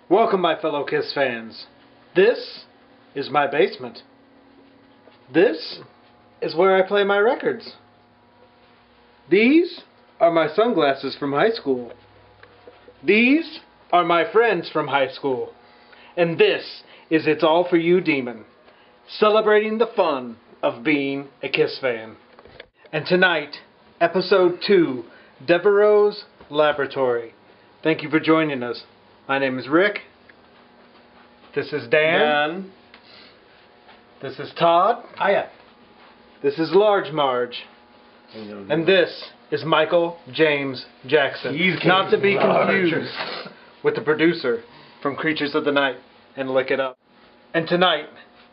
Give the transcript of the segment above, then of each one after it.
Welcome, my fellow Kiss fans. This is my basement. This is where I play my records. These are my sunglasses from high school. These are my friends from high school. And this is It's All For You Demon, celebrating the fun of being a Kiss fan. And tonight, episode 2, Devereaux' Laboratory. Thank you for joining us. My name is Rick. This is Dan. This is Todd. Hiya. This is Large Marge. And this is Michael James Jackson. Not to be confused with the producer from Creatures of the Night and Lick It Up. And tonight,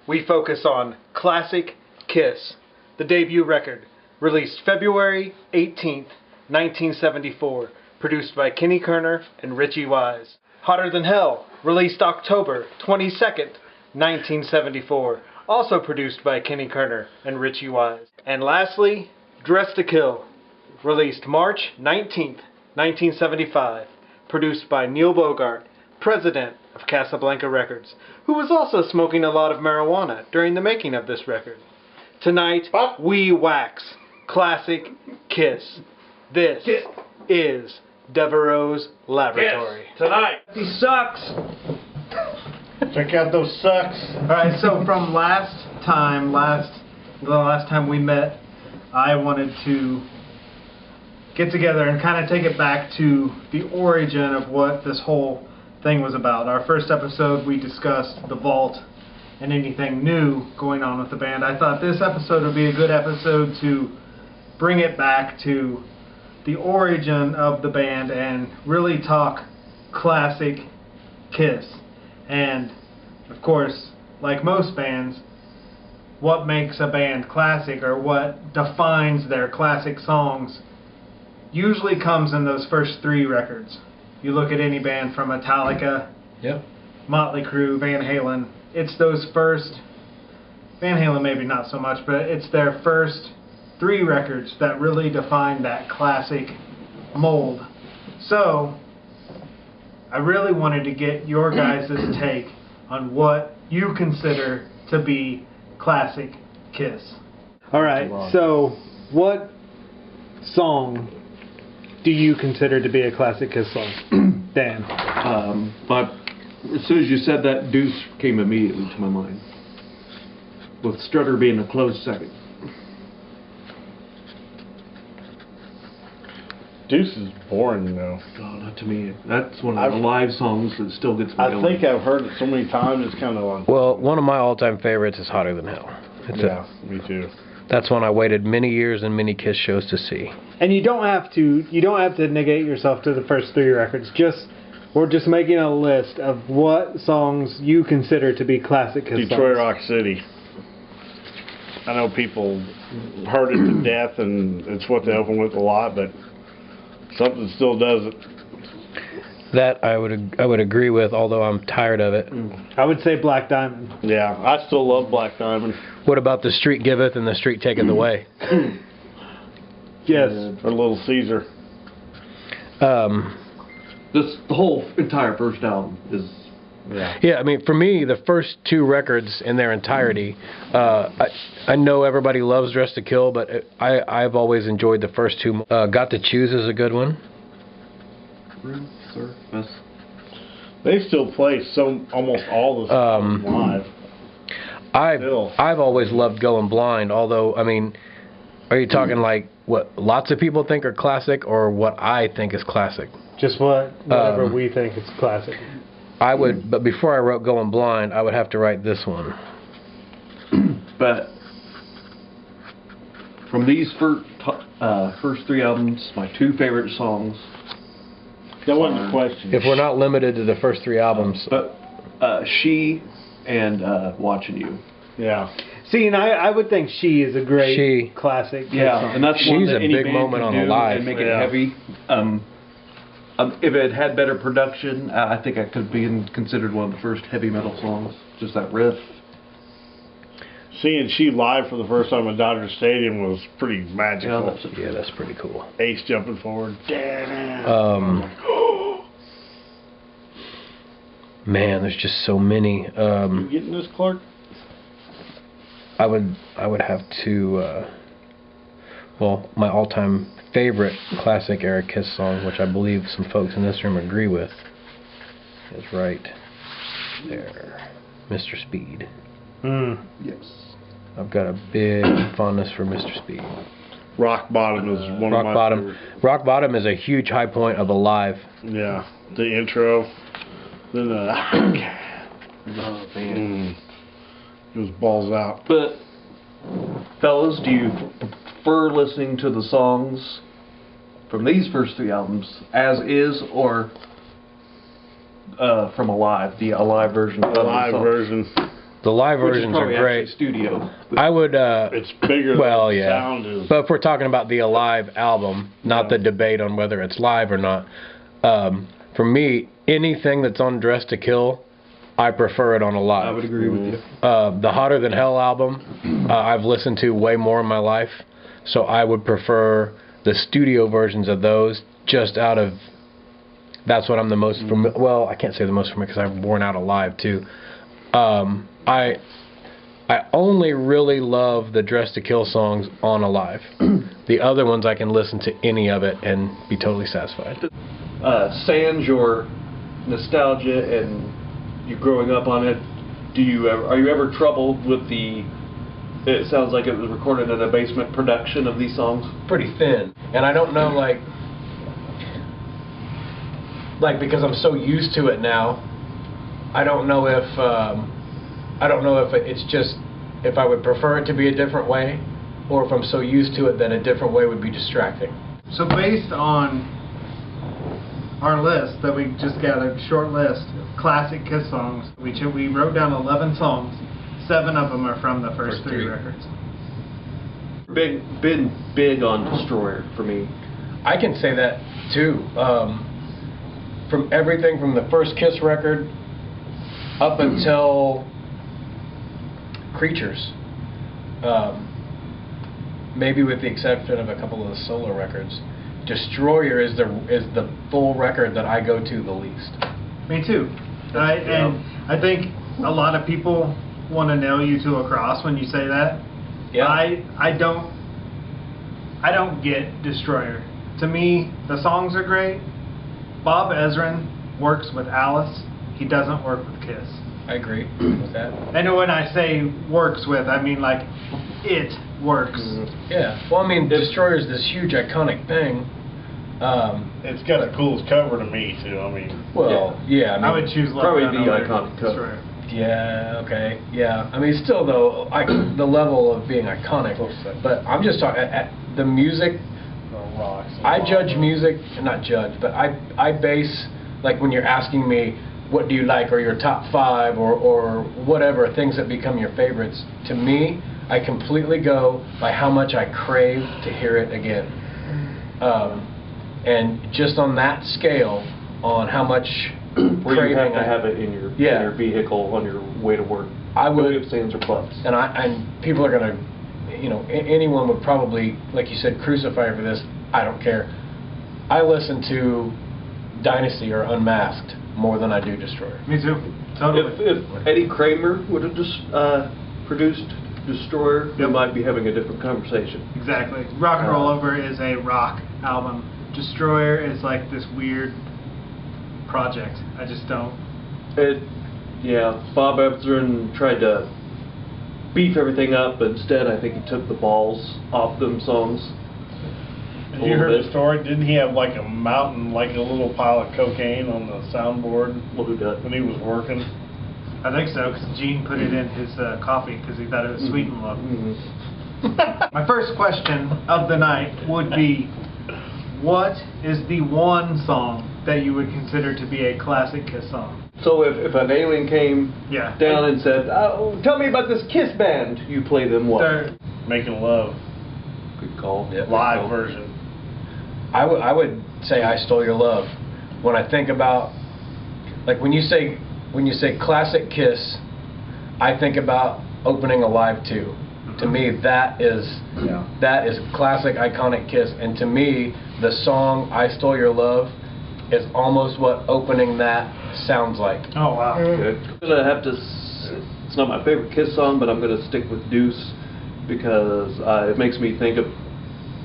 we focus on Classic Kiss, the debut record, released February 18th, 1974, produced by Kenny Kerner and Richie Wise. Hotter Than Hell, released October 22nd, 1974, also produced by Kenny Kerner and Richie Wise. And lastly, Dress to Kill, released March 19th, 1975, produced by Neil Bogart, president of Casablanca Records, who was also smoking a lot of marijuana during the making of this record. Tonight, we wax Classic Kiss. This is Devereaux' Laboratory. Yes, tonight. He sucks. Check out those sucks. Alright, so from the last time we met, I wanted to get together and kind of take it back to the origin of what this whole thing was about. Our first episode, we discussed the vault and anything new going on with the band. I thought this episode would be a good episode to bring it back to the origin of the band and really talk classic Kiss. And of course, like most bands, what makes a band classic, or what defines their classic songs, usually comes in those first 3 records. You look at any band from Metallica, Motley Crue, Van Halen, it's those first, Van Halen maybe not so much, but it's their first 3 records that really define that classic mold. So, I really wanted to get your guys' take on what you consider to be classic Kiss. Alright, so what song do you consider to be a classic Kiss song? Dan. But as soon as you said that, Deuce came immediately to my mind, with Strutter being a close second. Deuce is boring, though. Oh, not to me. That's one of the live songs that still gets me going. I think I've heard it so many times, it's kind of like... Well, one of my all-time favorites is Hotter Than Hell. Me too. That's one I waited many years and many Kiss shows to see. And you don't have to negate yourself to the first 3 records. We're just making a list of what songs you consider to be classic Kiss songs. Detroit Rock City. I know people heard it to death, and it's what they open with a lot, but something still does it. That I would agree with, although I'm tired of it. I would say Black Diamond. Yeah, I still love Black Diamond. What about The Street Giveth and The Street Taketh Away? Yes. Or Little Caesar. The whole entire first album is... Yeah, I mean, for me, the first 2 records in their entirety, I know everybody loves Dress to Kill, but I've always enjoyed the first 2. Got to Choose is a good one. Room Surface. They still play almost all the songs live. I've always loved Going Blind, although, I mean, are you talking like what lots of people think are classic, or what I think is classic? Just whatever we think is classic. But before I wrote Going Blind, I would have to write this one. But from these first 3 albums, my 2 favorite songs. That wasn't a question. If we're not limited to the first 3 albums. But She and Watching You. Yeah. See, and I would think She is a great classic Kiss song. And that's one She's that a any big band moment can on the do live. and make it heavy. If it had better production, I think it could be considered one of the first heavy metal songs. Just that riff. Seeing She live for the first time at Dodger Stadium was pretty magical. Yeah, that's pretty cool. Ace jumping forward. Man, there's just so many. You getting this, Clark? I would have to. Well, my all-time favorite classic era Kiss song, which I believe some folks in this room agree with, is right there, Mr. Speed. Yes. I've got a big fondness for Mr. Speed. Rock Bottom is one of Rock my Bottom. favorite. Rock Bottom is a huge high point of Alive. Yeah, the intro. Then Oh, man. It was balls out. But, fellas, do you prefer listening to the songs from these first 3 albums as is, or from Alive, the Alive version of The live the songs? version. The live Which is versions are probably great. actually studio. I would. It's bigger Well, than the yeah. sound is. But if we're talking about the Alive album, not the debate on whether it's live or not, for me, anything that's on Dress to Kill, I prefer it on Alive. I would agree with you. The Hotter Than Hell album, I've listened to way more in my life, so I would prefer the studio versions of those just out of, that's what I'm the most familiar, well, I can't say the most familiar because I've worn out Alive too. I only really love the Dress to Kill songs on Alive. The other ones I can listen to any of it and be totally satisfied. Sans your nostalgia and you growing up on it, are you ever troubled with it sounds like it was recorded in a basement production of these songs? Pretty thin, and I don't know, like because I'm so used to it now, I don't know if it's just if I would prefer it to be a different way, or if I'm so used to it that a different way would be distracting. So based on our list that we just gathered, short list of classic Kiss songs, we wrote down 11 songs. 7 of them are from the first 3 records. Been big on Destroyer for me. I can say that too. From everything from the first Kiss record up until Creatures, maybe with the exception of a couple of the solo records, Destroyer is the full record that I go to the least. Me too. And I think a lot of people want to nail you to a cross when you say that. Yeah. I don't get Destroyer. To me, the songs are great. Bob Ezrin works with Alice. He doesn't work with Kiss. I agree with that. And when I say works with, I mean like it works. Yeah. Well, I mean, Destroyer's this huge iconic thing. It's got the coolest cover to me too. I mean, Well, yeah. I mean, I would choose Love probably Gun the over iconic cover. Destroyer. Yeah, okay, yeah. I mean, still though, the level of being iconic. But I'm just talking at the music. I judge music, not judge, but I base, like when you're asking me, what do you like, or your top 5, or whatever, things that become your favorites. To me, I completely go by how much I crave to hear it again. And just on that scale, on how much Where you have to I have it in your vehicle on your way to work. I would, if Sans or Plus. and people are gonna, anyone would probably, like you said, crucify for this. I don't care. I listen to Dynasty or Unmasked more than I do Destroyer. Me too. Totally. If Eddie Kramer would have just produced Destroyer, we might be having a different conversation. Exactly. Rock and Roll Over is a rock album. Destroyer is like this weird project. I just don't. Bob Ezrin tried to beef everything up, but instead I think he took the balls off them songs. have you heard the story? Didn't he have like a mountain, like a little pile of cocaine on the soundboard Well, who does? when he was working? I think so, because Gene put it in his coffee because he thought it was sweet and low. My first question of the night would be, what is the one song that you would consider to be a classic Kiss song? So if an alien came down and said, tell me about this Kiss band, you play them what? Making Love. Good call. Yep. Live version. I would say I Stole Your Love. When I think about, like when you say classic Kiss, I think about opening Alive 2. To me, that is classic, iconic Kiss. And to me, the song I Stole Your Love is almost what opening that sounds like. Oh, wow. Good. I'm gonna have to. It's not my favorite Kiss song, but I'm gonna stick with Deuce because it makes me think of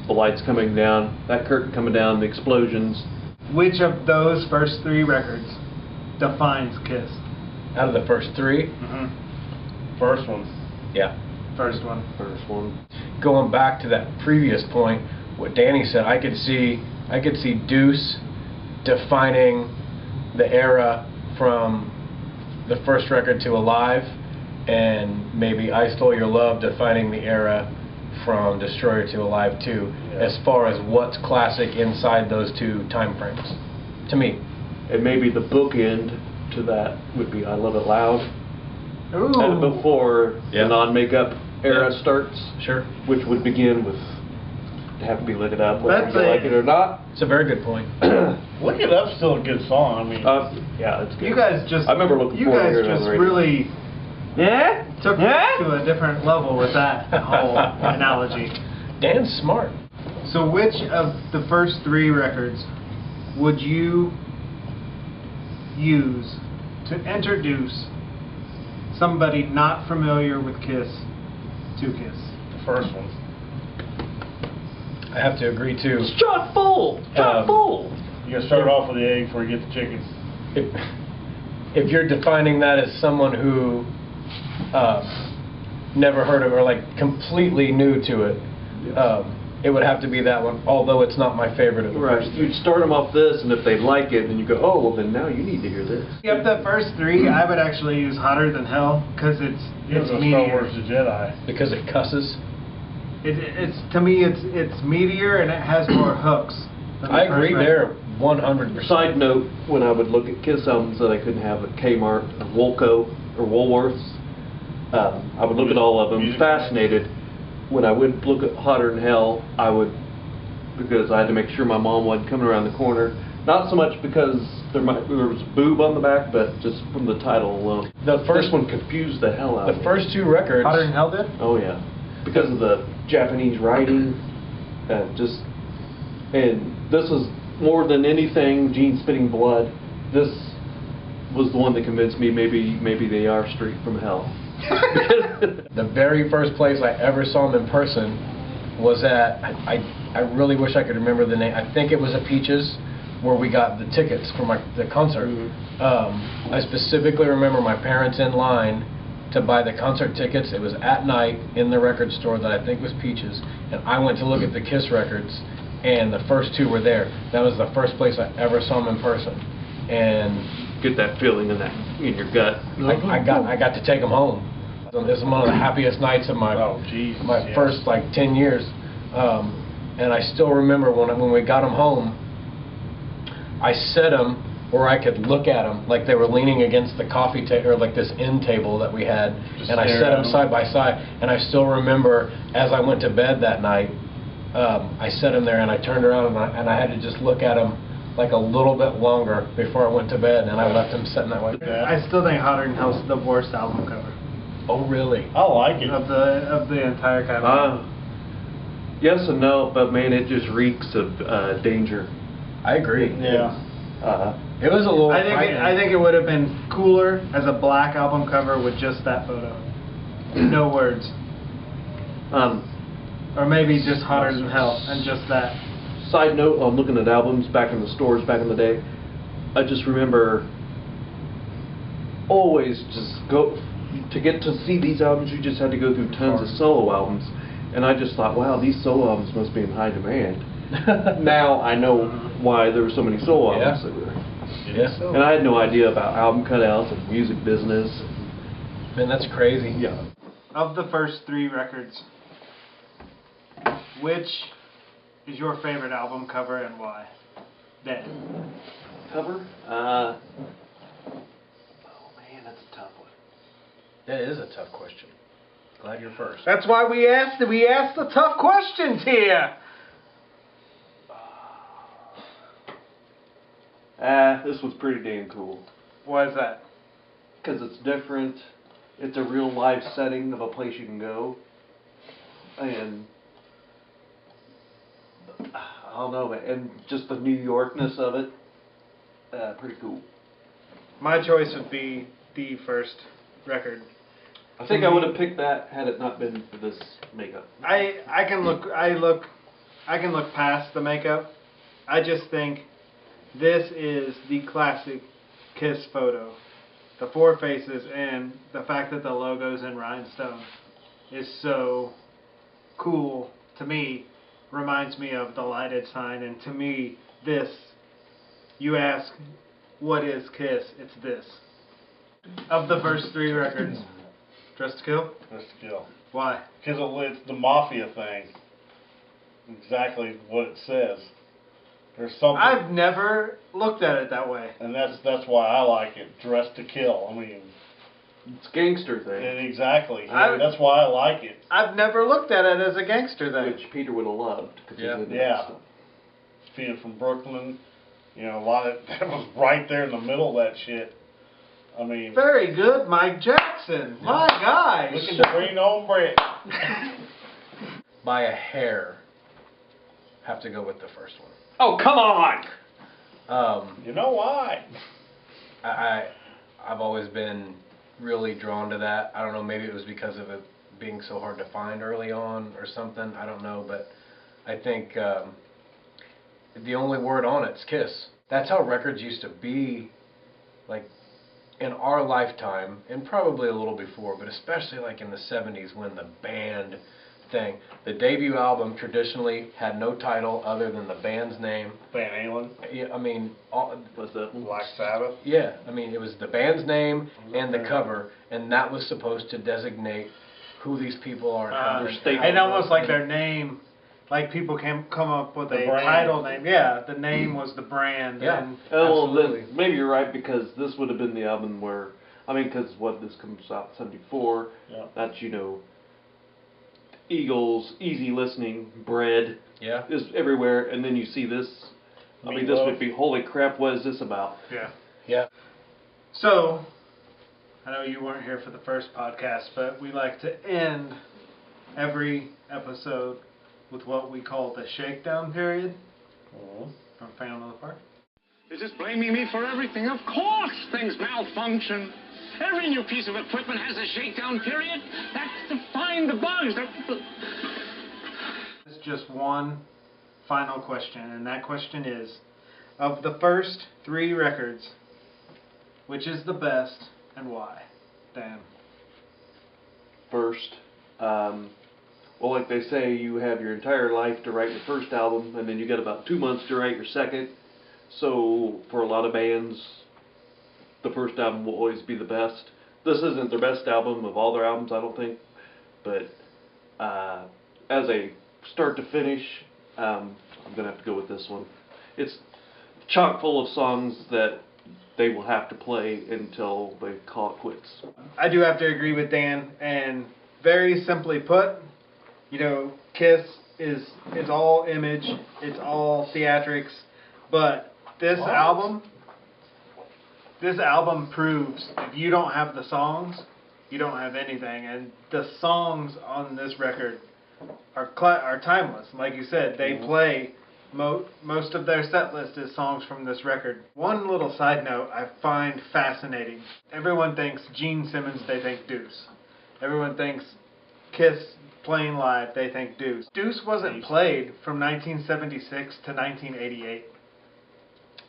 the lights coming down, that curtain coming down, the explosions. Which of those first 3 records defines Kiss? Out of the first 3, First one. yeah. First one. First one. Going back to that previous point, what Danny said, I could see Deuce defining the era from the first record to Alive, and maybe I Stole Your Love defining the era from Destroyer to Alive 2, as far as what's classic inside those 2 time frames, to me. And maybe the bookend to that would be I Love It Loud. Ooh. Before Yeah. the non-makeup era Yeah. starts, Sure. which would begin with Have to Be Lit It Up, whether That's you like it or not. It's a very good point. Look It Up's still a good song. I mean, Yeah, it's good. You guys just. I remember looking You forward to guys hearing it on just the radio. really took it to a different level with that whole analogy. Dan's smart. So, which of the first 3 records would you use to introduce somebody not familiar with Kiss to Kiss? the first one. I have to agree too. It's chock full! Chock full! You gotta start off with the egg before you get the chicken. If you're defining that as someone who never heard of or like completely new to it, it would have to be that one, although it's not my favorite of the Right. first 3. You'd start them off this, and if they like it, then you go, oh, well, then now you need to hear this. Of the first 3, I would actually use Hotter Than Hell because it's Star meteor. Wars The Jedi. Because it cusses. It's to me it's meteor and it has more hooks. than the I first agree record. there 100%. Side note, when I would look at Kiss albums that I couldn't have at Kmart or Woolco or Woolworths, I would look at all of them, Music fascinated. When I would look at Hotter Than Hell, I would, because I had to make sure my mom wasn't coming around the corner. Not so much because there was a boob on the back, but just from the title alone. The first This one confused the hell out of The me. first 2 records. Hotter Than Hell did? Oh yeah, because of the Japanese writing, and this is more than anything, Gene Spitting Blood. This was the one that convinced me maybe they are straight from hell. The very first place I ever saw them in person was at, I really wish I could remember the name. I think it was at Peaches, where we got the tickets for the concert. I specifically remember my parents in line to buy the concert tickets. It was at night in the record store that I think was Peaches, and I went to look at the Kiss records, and the first 2 were there. That was the first place I ever saw them in person, and Get that feeling in your gut. I got to take them home. This is one of the happiest nights of my first like 10 years, and I still remember when we got them home. I set them where I could look at them, like they were leaning against the coffee table or like this end table that we had, and I set them side by side. And I still remember as I went to bed that night, I set them there and I turned around and I had to just look at them like a little bit longer before I went to bed, and I left them sitting that way. I still think Hotter Than Hell's the worst album cover Oh really? I like it. of the entire catalog. Yes and no, but man, it just reeks of danger. I agree. Yeah. It was a little. I think it would have been cooler as a black album cover with just that photo, no words, or maybe just Hotter Than Hell and just that. Side note, on looking at albums back in the stores back in the day, I just remember always just to get to see these albums, you just had to go through tons of solo albums, and I just thought, wow, these solo albums must be in high demand. Now I know why there were so many solo albums. Yeah. And I had no idea about album cutouts and music business. Man, that's crazy. Yeah. Of the first 3 records, which is your favorite album cover and why? Dan. Cover? Oh man, that's a tough one. That is a tough question. Glad you're first. That's why we asked the tough questions here. This one's pretty damn cool. Why is that? Because it's different. It's a real live setting of a place you can go. And I don't know, man. And just the New Yorkness of it. pretty cool. My choice would be the first record. I think I would have picked that had it not been for this makeup. I can look past the makeup. I just think this is the classic Kiss photo. The four faces and the fact that the logo's in rhinestone is so cool to me. Reminds me of the lighted sign, and to me, this, you ask, what is Kiss? It's this. Of the first three records, Dress to Kill? Dress to Kill. Why? Because it's the mafia thing. Exactly what it says. There's something. I've never looked at it that way. And that's why I like it. Dress to Kill. I mean, it's a gangster thing. Exactly. That's why I like it. I've never looked at it as a gangster thing. Which Peter would have loved. Yeah. Being from Brooklyn, a lot of that was right there in the middle of that shit. I mean, very good, Mike Jackson. Yeah. My guy. Look at the green on brick. By a hair, have to go with the first one. Oh, come on! You know why? I've always been really drawn to that. I don't know, maybe it was because of it being so hard to find early on or something. I don't know, but I think the only word on it's Kiss. That's how records used to be, like, in our lifetime, and probably a little before, but especially like in the 70s when the band thing. The debut album traditionally had no title other than the band's name. Van Halen? Yeah, I mean... was that Black Sabbath? Yeah, I mean, it was the band's name and the cover, and that was supposed to designate who these people are and how their statement. And almost like their name, like people can come up with a title name. Yeah, the name was the brand. Yeah, and well, then maybe you're right, because this would have been the album where, because this comes out in 74, that's, Eagles, easy listening, bread is everywhere, and then you see this. This would be, holy crap, what is this about? Yeah. So, I know you weren't here for the first podcast, but we like to end every episode with what we call the shakedown period from Phantom of the Park. They're just blaming me for everything. Of course things malfunction. Every new piece of equipment has a shakedown period. That's to find the bugs. It's just one final question, and that question is, of the first three records, which is the best and why? Dan. First, well, like they say, you have your entire life to write your first album, and then you got about 2 months to write your second. So, for a lot of bands, the first album will always be the best. This isn't their best album of all their albums, I don't think. But as a start to finish, I'm going to have to go with this one. It's chock full of songs that they will have to play until they call it quits. I do have to agree with Dan, and very simply put, Kiss is all image, it's all theatrics, but this album proves if you don't have the songs, you don't have anything. And the songs on this record are timeless. Like you said, they play most of their set list is songs from this record. One little side note I find fascinating. Everyone thinks Gene Simmons, they think Deuce. Everyone thinks Kiss playing live, they think Deuce. Deuce wasn't played from 1976 to 1988.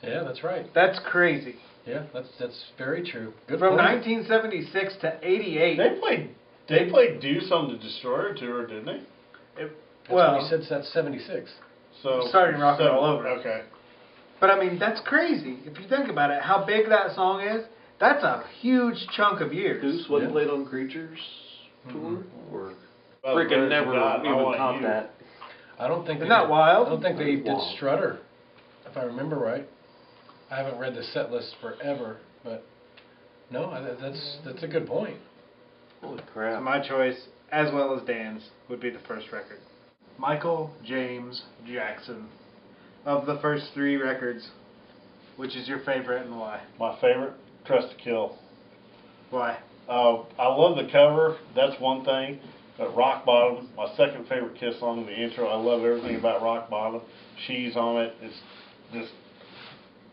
Yeah, that's right. That's crazy. Yeah, that's very true. Good From point. 1976 to 88. They played Deuce on the Destroyer tour, didn't they? That's what you said. That's 76. So starting rocking all over. Okay. But that's crazy. If you think about it, how big that song is, that's a huge chunk of years. Deuce wasn't played on Creatures tour? Or well, freaking never even caught that. I don't think. Isn't that wild? I don't think they did Strutter, if I remember right. I haven't read the set list forever, but no, that's a good point. Holy crap. So my choice, as well as Dan's, would be the first record. Michael James Jackson. Of the first three records, which is your favorite and why? My favorite, Dress to Kill. Why? I love the cover, that's one thing. But Rock Bottom, my second favorite Kiss song, the intro, I love everything about Rock Bottom. She's on it, it's just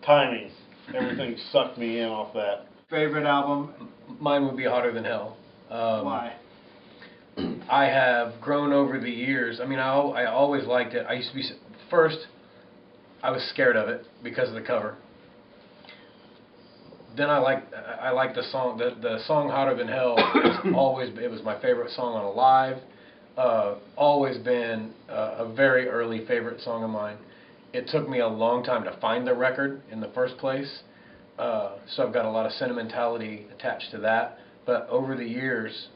timing. everything sucked me in off that. Favorite album? Mine would be Hotter Than Hell. Why? I have grown over the years. I mean, I always liked it. I used to be first. I was scared of it because of the cover. Then I liked the song. The song Hotter Than Hell it was my favorite song on Alive. Always been a very early favorite song of mine. It took me a long time to find the record in the first place, so I've got a lot of sentimentality attached to that. But over the years,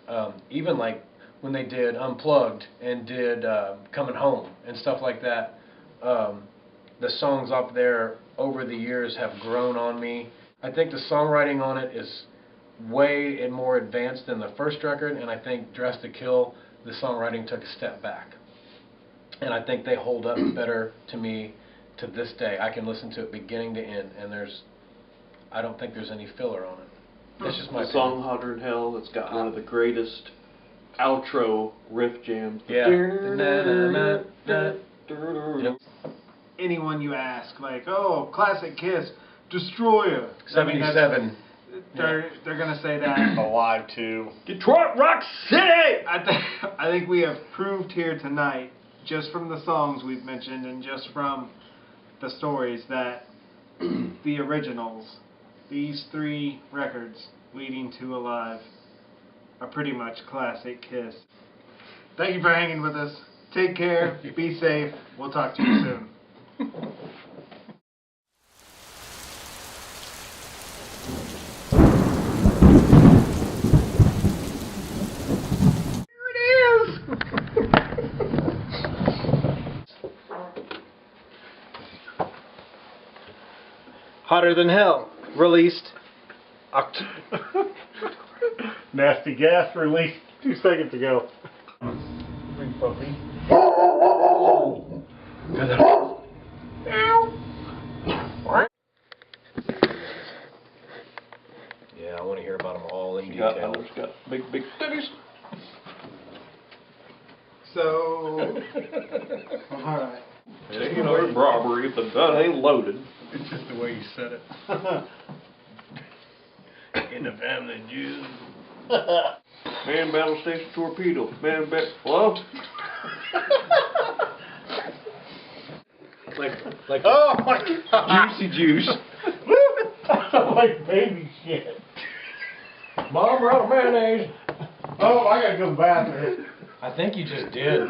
even like when they did Unplugged and did Coming Home and stuff like that, the songs up there over the years have grown on me. I think the songwriting on it is way and more advanced than the first record, and I think Dressed to Kill, the songwriting took a step back. And I think they hold up better to me to this day. I can listen to it beginning to end, and I don't think there's any filler on it. It's just my the song Hotter Than Hell, it's got one of the greatest outro riff jams. Yeah. Anyone you ask, like, oh, classic Kiss, Destroyer. 77. They're gonna say that. Alive too. Detroit Rock City! I think we have proved here tonight, just from the songs we've mentioned and just from the stories, that the originals, these 3 records leading to Alive, are pretty much classic Kiss. Thank you for hanging with us. Take care. Be safe. We'll talk to you soon. Hotter Than Hell, released Nasty Gas released 2 seconds ago. Big puppy. Yeah, I want to hear about them all in Got detail. big titties. So, alright. It ain't no robbery if the gun ain't loaded. It's just the way you said it. In the family Jews. Man battle station torpedo. Hello? Like Oh my God! Juicy juice. Like baby shit. Mom, we're out of mayonnaise. Oh, I gotta go to the bathroom. I think you just did.